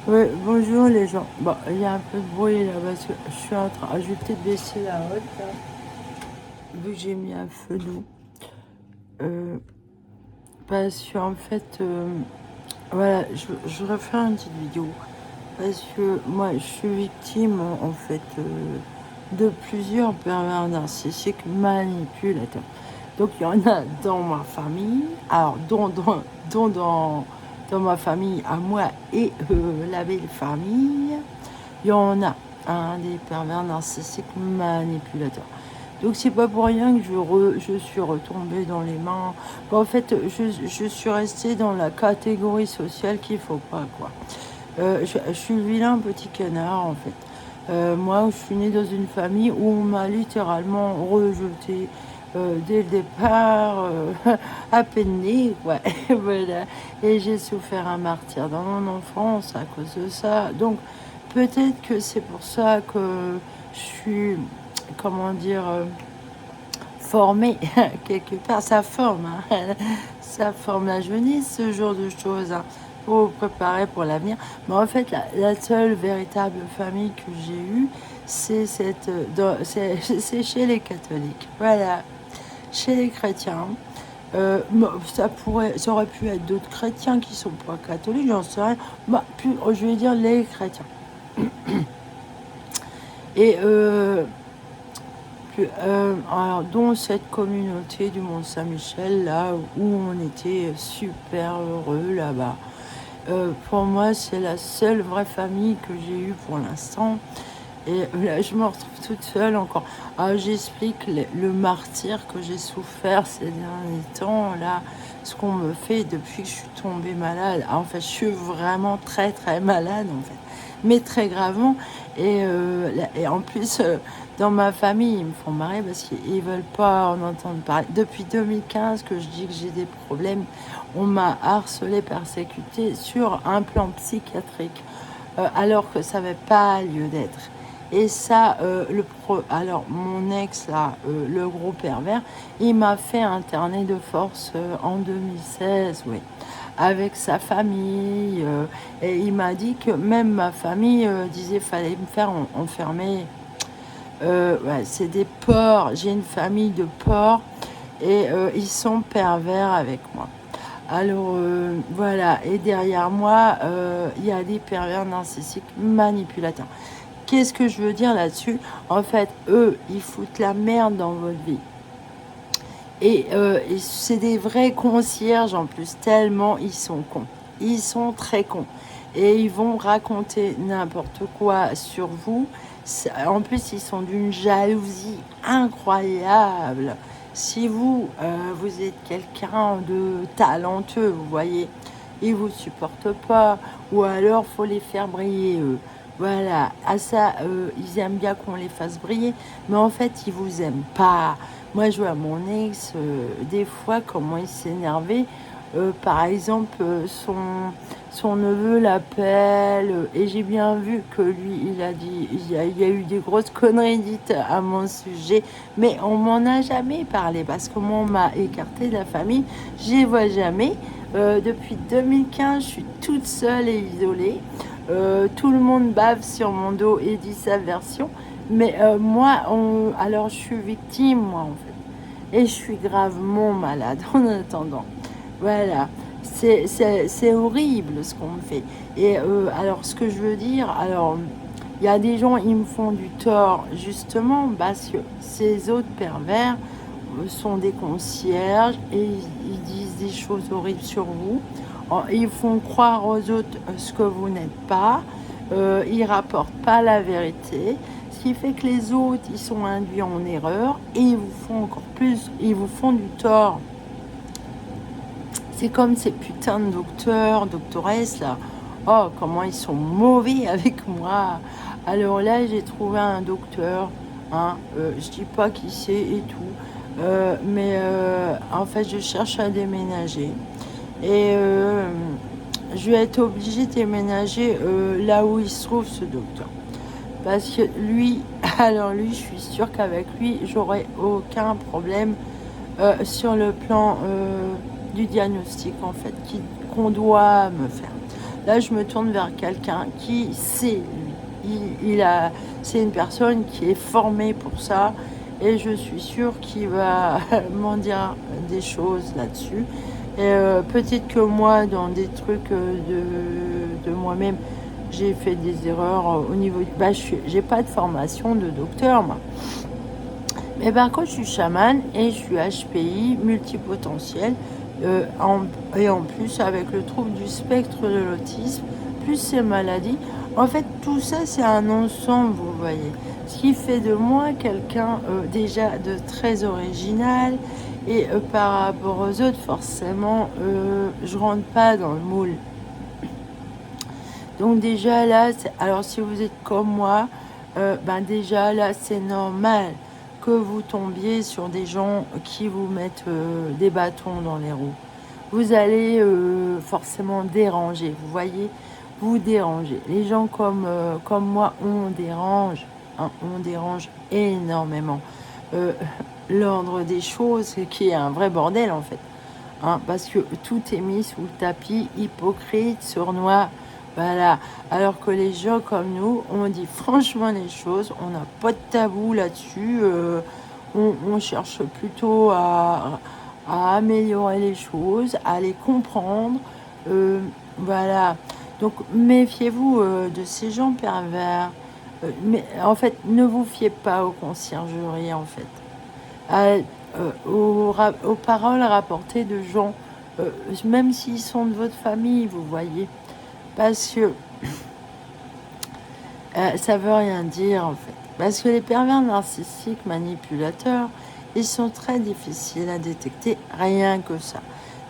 Ouais, bonjour les gens. Bon, il y a un peu de bruit là parce que je suis en train. Je vais peut-être baisser la haute là, vu que j'ai mis un feu doux. Euh, Parce que en fait, voilà, je voudrais faire une petite vidéo. Parce que moi, je suis victime en fait de plusieurs pervers narcissiques manipulateurs. Donc il y en a dans ma famille, alors dans ma famille à moi et la belle famille. Il y en a un des pervers narcissiques manipulateurs. Donc c'est pas pour rien que je suis retombée dans les mains. Bon, en fait, je suis restée dans la catégorie sociale qu'il faut pas, quoi. Je suis le vilain petit canard, en fait. Moi, je suis née dans une famille où on m'a littéralement rejetée dès le départ, à peine née, ouais, voilà. Et j'ai souffert un martyr dans mon enfance à cause de ça. Donc, peut-être que c'est pour ça que je suis, comment dire, formée quelque part. Ça forme, hein. Ça forme la jeunesse, ce genre de choses, hein, pour vous préparer pour l'avenir. Mais en fait, la seule véritable famille que j'ai eue, c'est chez les catholiques. Voilà, chez les chrétiens. Ça aurait pu être d'autres chrétiens qui sont pas catholiques, j'en sais rien. Bah, je vais dire les chrétiens. Et alors, dont cette communauté du Mont-Saint-Michel, là où on était super heureux là-bas. Pour moi, c'est la seule vraie famille que j'ai eue pour l'instant. Et là, je me retrouve toute seule encore. Ah, j'explique le martyr que j'ai souffert ces derniers temps, là, ce qu'on me fait depuis que je suis tombée malade. Ah, en fait, je suis vraiment très, très malade, en fait. Mais très gravement. Et en plus, dans ma famille, ils me font marrer parce qu'ils veulent pas en entendre parler. Depuis 2015 que je dis que j'ai des problèmes, on m'a harcelé, persécuté sur un plan psychiatrique, alors que ça n'avait pas lieu d'être. Et ça, alors mon ex, là, le gros pervers, il m'a fait interner de force en 2016, oui, avec sa famille. Et il m'a dit que même ma famille disait qu'il fallait me faire enfermer. Ouais, c'est des porcs. J'ai une famille de porcs et ils sont pervers avec moi. Alors voilà, et derrière moi, il y a des pervers narcissiques manipulateurs. Qu'est-ce que je veux dire là-dessus? En fait, eux, ils foutent la merde dans votre vie. Et c'est des vrais concierges en plus, tellement ils sont cons. Ils sont très cons. Et ils vont raconter n'importe quoi sur vous. En plus, ils sont d'une jalousie incroyable. Si vous êtes quelqu'un de talentueux, vous voyez, ils vous supportent pas. Ou alors, faut les faire briller, eux. Voilà, à ça, ils aiment bien qu'on les fasse briller, mais en fait, ils vous aiment pas. Moi, je vois mon ex, des fois, comment il s'énervait. Par exemple, son neveu l'appelle, et j'ai bien vu que lui, il a dit, il y a eu des grosses conneries dites à mon sujet, mais on m'en a jamais parlé, parce que moi, on m'a écarté de la famille, je les vois jamais. Depuis 2015, je suis toute seule et isolée. Tout le monde bave sur mon dos et dit sa version. Mais alors je suis victime, moi, en fait. Et je suis gravement malade en attendant. Voilà. C'est horrible ce qu'on me fait. Et alors, ce que je veux dire, alors, il y a des gens, ils me font du tort, justement, parce que ces autres pervers sont des concierges et ils disent des choses horribles sur vous. Ils font croire aux autres ce que vous n'êtes pas. Ils rapportent pas la vérité. Ce qui fait que les autres, ils sont induits en erreur et ils vous font encore plus, ils vous font du tort. C'est comme ces putains de docteurs, doctoresses là. Oh, comment ils sont mauvais avec moi. Alors là, j'ai trouvé un docteur. Hein, je dis pas qui c'est et tout. Mais en fait, je cherche à déménager. Et je vais être obligée de déménager là où il se trouve ce docteur. Parce que lui, alors lui, je suis sûre qu'avec lui, j'aurai aucun problème sur le plan du diagnostic en fait qu'on doit me faire. Là, je me tourne vers quelqu'un qui sait, lui. C'est une personne qui est formée pour ça et je suis sûre qu'il va m'en dire des choses là-dessus. Et peut-être que moi, dans des trucs de moi-même, j'ai fait des erreurs au niveau... Bah, j'ai pas de formation de docteur, moi. Mais par contre, je suis chamane et je suis HPI multipotentiel. Et en plus, avec le trouble du spectre de l'autisme, plus ces maladies. En fait, tout ça, c'est un ensemble, vous voyez. Ce qui fait de moi quelqu'un déjà de très original. Et par rapport aux autres, forcément, je rentre pas dans le moule. Donc déjà là, alors si vous êtes comme moi, ben déjà là, c'est normal que vous tombiez sur des gens qui vous mettent des bâtons dans les roues. Vous allez forcément déranger, vous voyez, vous dérangez. Les gens comme moi, on dérange, hein, on dérange énormément. Euh, L'ordre des choses, qui est un vrai bordel en fait. Hein, parce que tout est mis sous le tapis, hypocrite, sournois, voilà. Alors que les gens comme nous, on dit franchement les choses, on n'a pas de tabou là-dessus, on cherche plutôt à améliorer les choses, à les comprendre, voilà. Donc méfiez-vous de ces gens pervers. Mais en fait, ne vous fiez pas aux conciergeries en fait. À, aux paroles rapportées de gens, même s'ils sont de votre famille, vous voyez. Parce que ça veut rien dire en fait. Parce que les pervers narcissiques manipulateurs, ils sont très difficiles à détecter, rien que ça.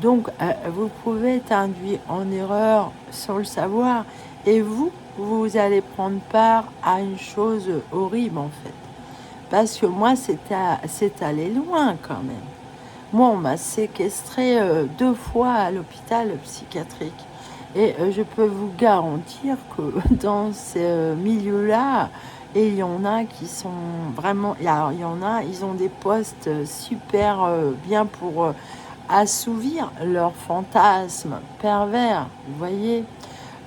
Donc, vous pouvez être induit en erreur sans le savoir, et vous allez prendre part à une chose horrible en fait. Parce que moi, c'est allé loin quand même. Moi, on m'a séquestré 2 fois à l'hôpital psychiatrique. Et je peux vous garantir que dans ce milieu-là, et il y en a qui sont vraiment... Alors, il y en a, ils ont des postes super bien pour assouvir leurs fantasmes pervers. Vous voyez,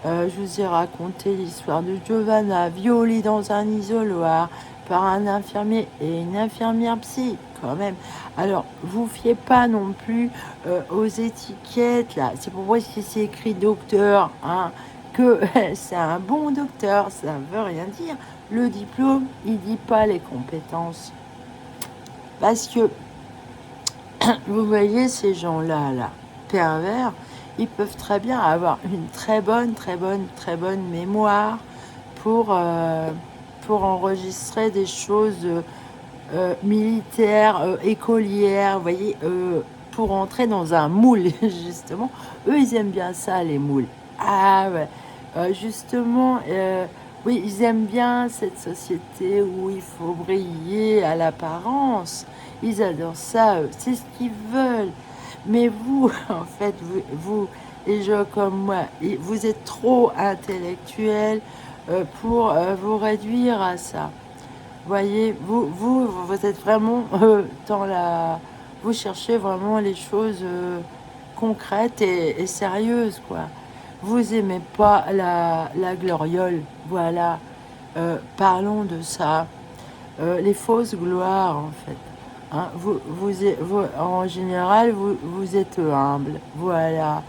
je vous ai raconté l'histoire de Giovanna, violée dans un isoloir par un infirmier et une infirmière psy, quand même. Alors, vous fiez pas non plus aux étiquettes, là. C'est pourquoi c'est écrit docteur, hein, que c'est un bon docteur, ça ne veut rien dire. Le diplôme, il dit pas les compétences. Parce que, vous voyez, ces gens-là, là, pervers, ils peuvent très bien avoir une très bonne mémoire pour, euh, pour enregistrer des choses militaires, écolières, vous voyez, pour entrer dans un moule, justement. Eux, ils aiment bien ça, les moules. Ah ouais, justement, oui, ils aiment bien cette société où il faut briller à l'apparence. Ils adorent ça, c'est ce qu'ils veulent. Mais vous, en fait, les gens comme moi, vous êtes trop intellectuels pour vous réduire à ça. Voyez, vous êtes vraiment dans la... Vous cherchez vraiment les choses concrètes et sérieuses, quoi. Vous aimez pas la gloriole, voilà. Parlons de ça. Les fausses gloires, en fait. Hein, en général, vous êtes humble, voilà.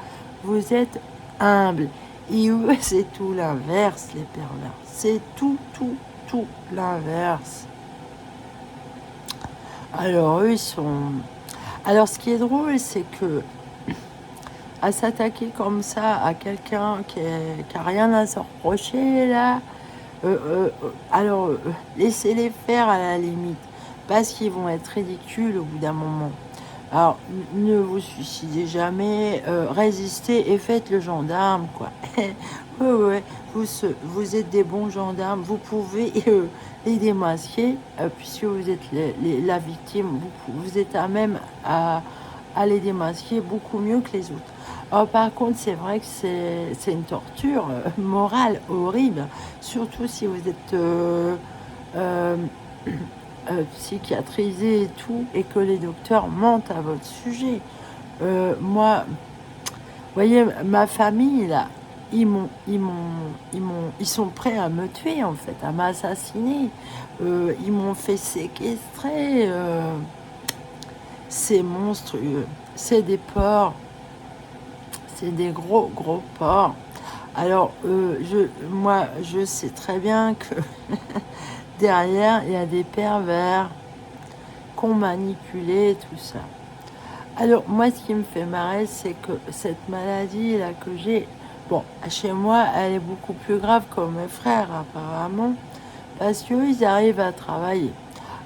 Vous êtes humble. Et eux, c'est tout l'inverse, les pervers. C'est tout l'inverse. Alors, eux, ils sont... Alors, ce qui est drôle, c'est que à s'attaquer comme ça à quelqu'un qui a rien à se reprocher, là, alors, laissez-les faire à la limite, parce qu'ils vont être ridicules au bout d'un moment. Alors, ne vous suicidez jamais, résistez et faites le gendarme, quoi. Ouais, ouais, vous êtes des bons gendarmes, vous pouvez les démasquer, puisque vous êtes la victime, vous êtes à même à les démasquer beaucoup mieux que les autres. Alors, par contre, c'est vrai que c'est une torture morale horrible, surtout si vous êtes euh, psychiatrisé et tout, et que les docteurs mentent à votre sujet. Moi, vous voyez, ma famille, là, ils sont prêts à me tuer, en fait, à m'assassiner. Ils m'ont fait séquestrer. C'est monstrueux. C'est des porcs. C'est des gros, gros porcs. Alors, moi, je sais très bien que derrière, il y a des pervers qu'on manipulé, tout ça. Alors, moi, ce qui me fait marrer, c'est que cette maladie-là que j'ai, bon, chez moi, elle est beaucoup plus grave que mes frères, apparemment, parce qu'eux, ils arrivent à travailler.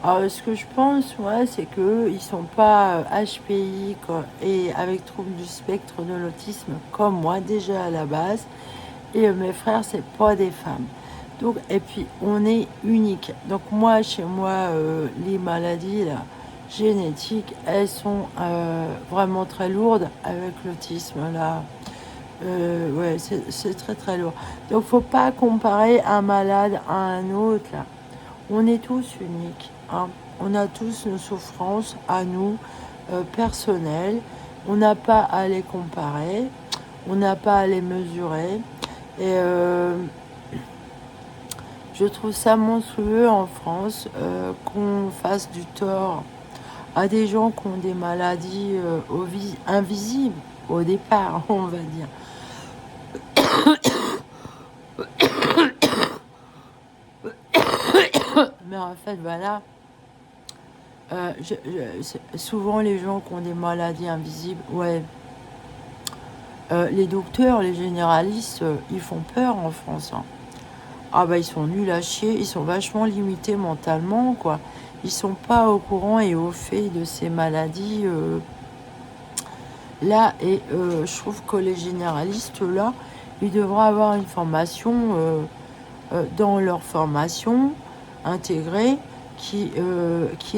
Alors, ce que je pense, moi, c'est qu'eux, ils sont pas HPI quoi, et avec trouble du spectre de l'autisme, comme moi, déjà à la base. Et mes frères, c'est pas des femmes. Donc, et puis, on est unique. Donc, moi, chez moi, les maladies là, génétiques, elles sont vraiment très lourdes avec l'autisme. Là. Ouais, c'est très, très lourd. Donc, faut pas comparer un malade à un autre. Là. On est tous uniques. Hein. On a tous nos souffrances à nous, personnelles. On n'a pas à les comparer. On n'a pas à les mesurer. Et je trouve ça monstrueux en France qu'on fasse du tort à des gens qui ont des maladies invisibles au départ, on va dire. Mais en fait, voilà, souvent les gens qui ont des maladies invisibles, ouais, les docteurs, les généralistes, ils font peur en France. Hein. Ah bah ils sont nuls à chier, ils sont vachement limités mentalement, quoi. Ils sont pas au courant et au fait de ces maladies là. Et je trouve que les généralistes là, ils devraient avoir une formation dans leur formation intégrée qui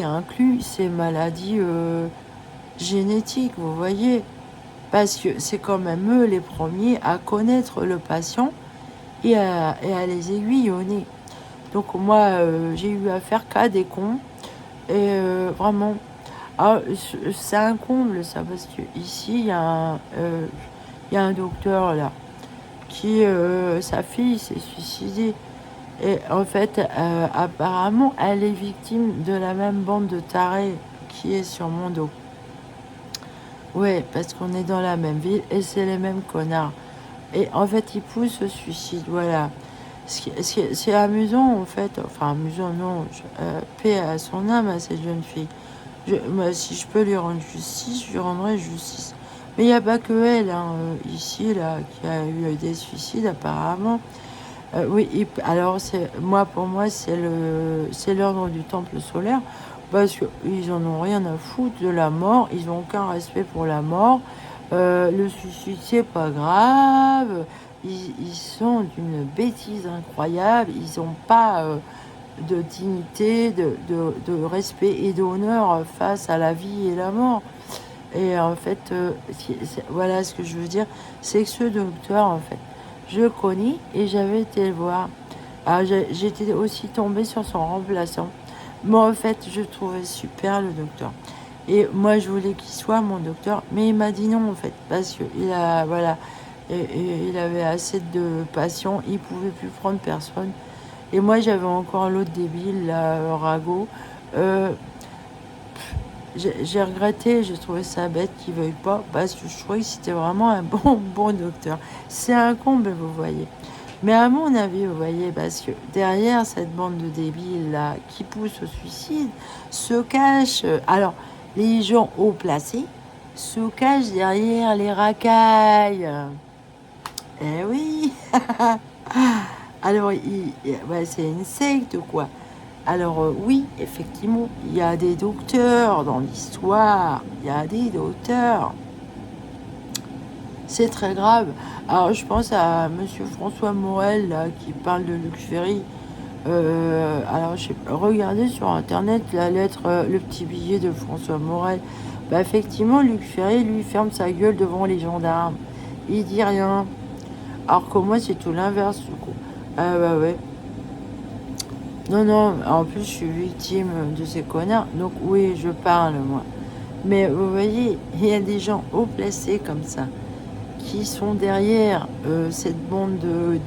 inclut ces maladies génétiques, vous voyez. Parce que c'est quand même eux les premiers à connaître le patient et à les aiguillonner. Donc moi, j'ai eu affaire qu'à des cons. Et vraiment, ah, c'est un comble ça, parce que ici, il y a un docteur là, qui, sa fille s'est suicidée. Et en fait, apparemment, elle est victime de la même bande de tarés qui est sur mon dos. Ouais, parce qu'on est dans la même ville et c'est les mêmes connards. Et en fait, ils poussent au suicide, voilà. C'est amusant, en fait. Enfin, amusant, non. Paix à son âme, à cette jeune fille. Moi, si je peux lui rendre justice, je lui rendrai justice. Mais il n'y a pas que elle, hein, ici, là, qui a eu des suicides, apparemment. Oui, alors, pour moi, c'est l'ordre du temple solaire. Parce qu'ils en ont rien à foutre de la mort. Ils n'ont aucun respect pour la mort. Le suicide, c'est pas grave. Ils sont d'une bêtise incroyable. Ils n'ont pas de dignité, de respect et d'honneur face à la vie et la mort. Et en fait, voilà ce que je veux dire. C'est que ce docteur, en fait, je le connais et j'avais été le voir. Alors, j'étais aussi tombée sur son remplaçant. Moi, en fait, je trouvais super le docteur. Et moi, je voulais qu'il soit mon docteur, mais il m'a dit non, en fait, parce qu'il a, voilà, et il avait assez de patients, il pouvait plus prendre personne. Et moi, j'avais encore l'autre débile, là, Rago. Euh, j'ai regretté, j'ai trouvé ça bête qu'il veuille pas, parce que je trouvais que c'était vraiment un bon docteur. C'est un comble, vous voyez. Mais à mon avis, vous voyez, parce que derrière cette bande de débiles là qui poussent au suicide, se cachent. Alors, les gens haut placés se cachent derrière les racailles. Eh oui. Alors, ouais, c'est une secte quoi. Alors oui, effectivement, il y a des docteurs dans l'histoire. Il y a des docteurs. C'est très grave. Alors, je pense à Monsieur François Morel, là, qui parle de Luc Ferry. Alors, regardez sur Internet la lettre, le petit billet de François Morel. Bah, effectivement, Luc Ferry, lui, ferme sa gueule devant les gendarmes. Il dit rien. Alors que moi, c'est tout l'inverse, du coup. Ah, bah ouais. Non, non, en plus, je suis victime de ces connards. Donc, oui, je parle, moi. Mais vous voyez, il y a des gens haut placés comme ça qui sont derrière cette bande de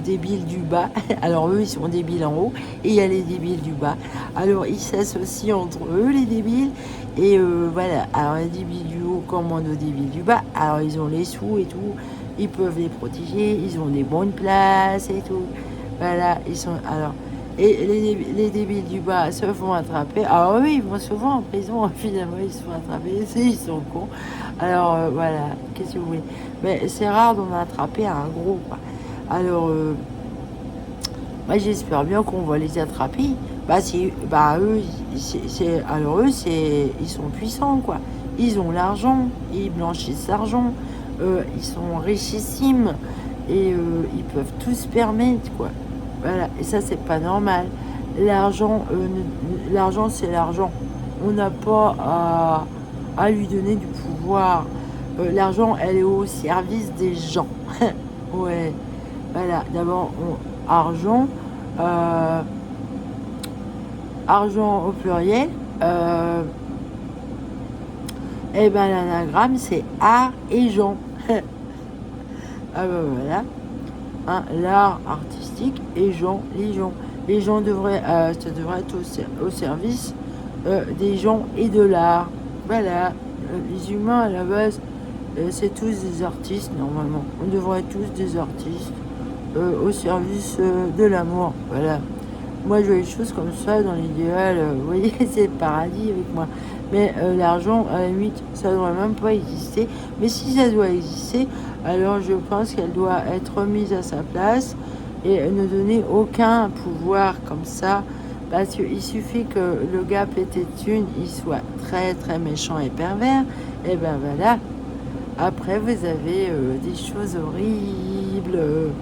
débiles du bas. Alors eux, ils sont débiles en haut et il y a les débiles du bas. Alors ils s'associent entre eux, les débiles. Et voilà, alors les débiles du haut commandent aux débiles du bas. Alors ils ont les sous et tout. Ils peuvent les protéger, ils ont des bonnes places et tout. Voilà, ils sont... Alors, et les débiles du bas se font attraper. Alors eux, ils vont souvent en prison, finalement, ils se font attraper. Ils sont cons. Alors voilà, qu'est-ce que vous voulez. Mais c'est rare d'en attraper un gros, quoi. Alors, moi j'espère bien qu'on va les attraper. Bah eux, alors eux, ils sont puissants, quoi. Ils ont l'argent, ils blanchissent l'argent, ils sont richissimes et ils peuvent tout se permettre, quoi. Voilà, et ça c'est pas normal. L'argent c'est l'argent. On n'a pas à lui donner du pouvoir. L'argent, elle est au service des gens. Ouais, voilà. D'abord, argent, euh, argent au pluriel. Et ben l'anagramme c'est art et gens. Ah ben voilà. Hein, l'art artistique et gens, les gens. Les gens devraient, ça devrait être au service des gens et de l'art. Voilà. Les humains à la base, c'est tous des artistes normalement. On devrait être tous des artistes au service de l'amour. Voilà. Moi, je vois les choses comme ça dans l'idéal. Vous voyez, c'est le paradis avec moi. Mais l'argent, à la limite, ça ne devrait même pas exister. Mais si ça doit exister, alors je pense qu'elle doit être remise à sa place et ne donner aucun pouvoir comme ça. Parce qu'il suffit que le gars pété de thunes, il soit très très méchant et pervers. Et ben voilà. Après, vous avez des choses horribles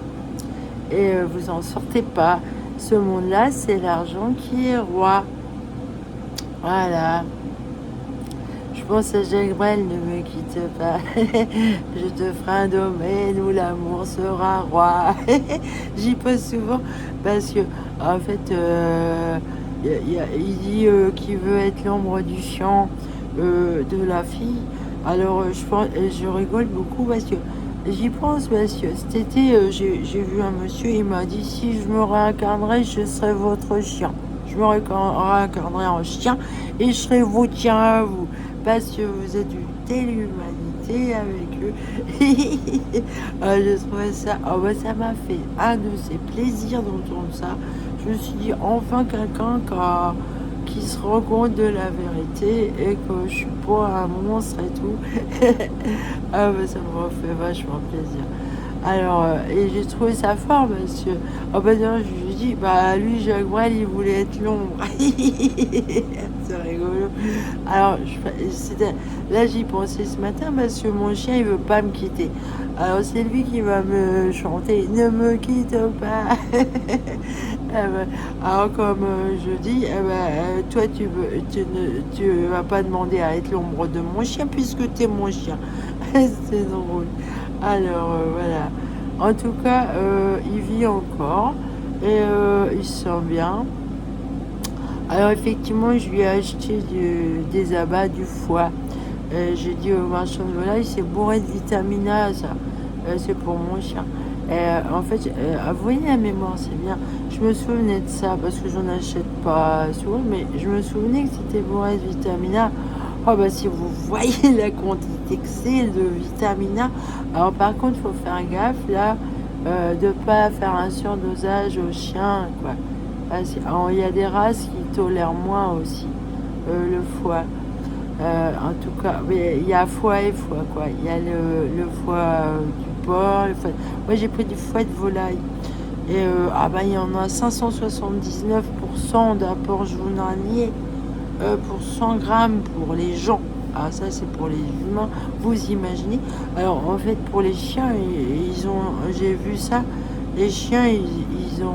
et vous en sortez pas. Ce monde-là, c'est l'argent qui est roi. Voilà. Je pense à Jacques Brel, ne me quitte pas. Je te ferai un domaine où l'amour sera roi. J'y pense souvent parce que, en fait, il dit qu'il veut être l'ombre du chien de la fille. Alors, je rigole beaucoup parce que j'y pense parce que cet été, j'ai vu un monsieur, il m'a dit si je me réincarnerais, je serais votre chien. Je me réincarnerais en chien et je serais vos tiens à vous. Parce que vous êtes une telle humanité avec eux. Je trouvais ça, bah, ça m'a fait un de ces plaisirs d'entendre ça. Je me suis dit enfin quelqu'un qui se rend compte de la vérité et que je suis pas un monstre et tout. Ah bah ça m'a fait vachement plaisir. Alors, et j'ai trouvé ça fort parce que, oh bah non, je lui dis, bah lui, Jacques Brel, il voulait être l'ombre. C'est rigolo. Alors, là, j'y pensais ce matin parce que mon chien, il veut pas me quitter. Alors, c'est lui qui va me chanter, ne me quitte pas. Alors, comme je dis, toi, tu vas pas demander à être l'ombre de mon chien puisque tu es mon chien. C'est drôle. Alors voilà. En tout cas, il vit encore et il se sent bien. Alors effectivement, je lui ai acheté des abats, du foie. J'ai dit au marchand de volaille, c'est bourré de vitamine A, ça. C'est pour mon chien. En fait, vous voyez la mémoire, c'est bien. Je me souvenais de ça parce que j'en achète pas souvent, mais je me souvenais que c'était bourré de vitamine A. Oh bah si vous voyez la quantité que c'est de vitamine A. Alors par contre, il faut faire gaffe là de pas faire un surdosage aux chiens, quoi. Il y a des races qui tolèrent moins aussi le foie. En tout cas, mais il y a foie et foie, quoi. Il y a le foie du porc. Moi, j'ai pris du foie de volaille. Et il y en a 579% d'apport journalier pour 100 grammes pour les gens. Ah, ça, c'est pour les humains. Vous imaginez? Alors, en fait, pour les chiens, j'ai vu ça. Les chiens, ils ont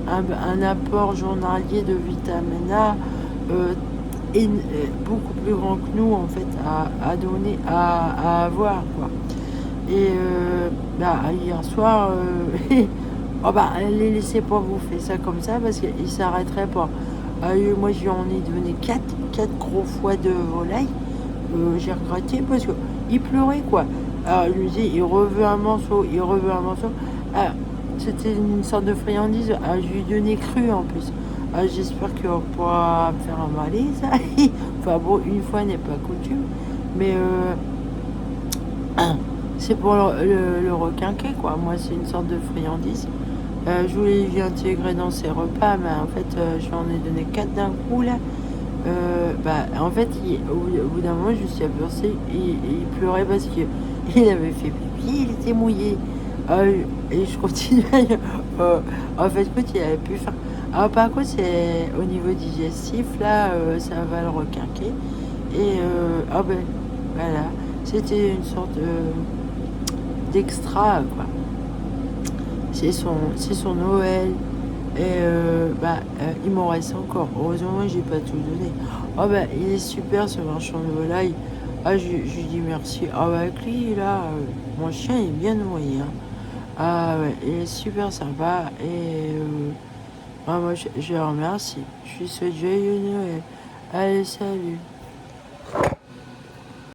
un apport journalier de vitamine A beaucoup plus grand que nous, en fait, à donner, à avoir, quoi. Et hier soir, les laissez pas bouffer ça comme ça parce qu'ils s'arrêteraient pas. Moi, j'en ai donné 4 gros foies de volaille. J'ai regretté parce qu'il pleurait, quoi. Alors, je me dis, il reveut un morceau, il reveut un morceau. Ah, c'était une sorte de friandise. Ah, je lui donnais cru en plus. Ah, j'espère qu'il va pas me faire un malaise. Enfin bon, une fois n'est pas coutume. Mais c'est pour le requinquer, quoi. Moi, c'est une sorte de friandise. Je voulais lui intégrer dans ses repas, mais en fait, je lui en ai donné 4 d'un coup, là. En fait, au bout d'un moment, je me suis aperçue, il pleurait parce qu'il avait fait pipi, il était mouillé. Et je continuais. En fait, écoute, il avait plus faim. Alors, par contre, c'est au niveau digestif, là, ça va le requinquer. Et, voilà, c'était une sorte d'extra, quoi. C'est son Noël. Et il m'en reste encore. Heureusement, j'ai pas tout donné. Oh bah, il est super ce marchand de volaille. Ah, je lui dis merci. Ah bah, avec lui, là, mon chien est bien noyé. Hein. Ah ouais, il est super sympa. Et moi, je le remercie. Je lui souhaite joyeux Noël. Allez, salut.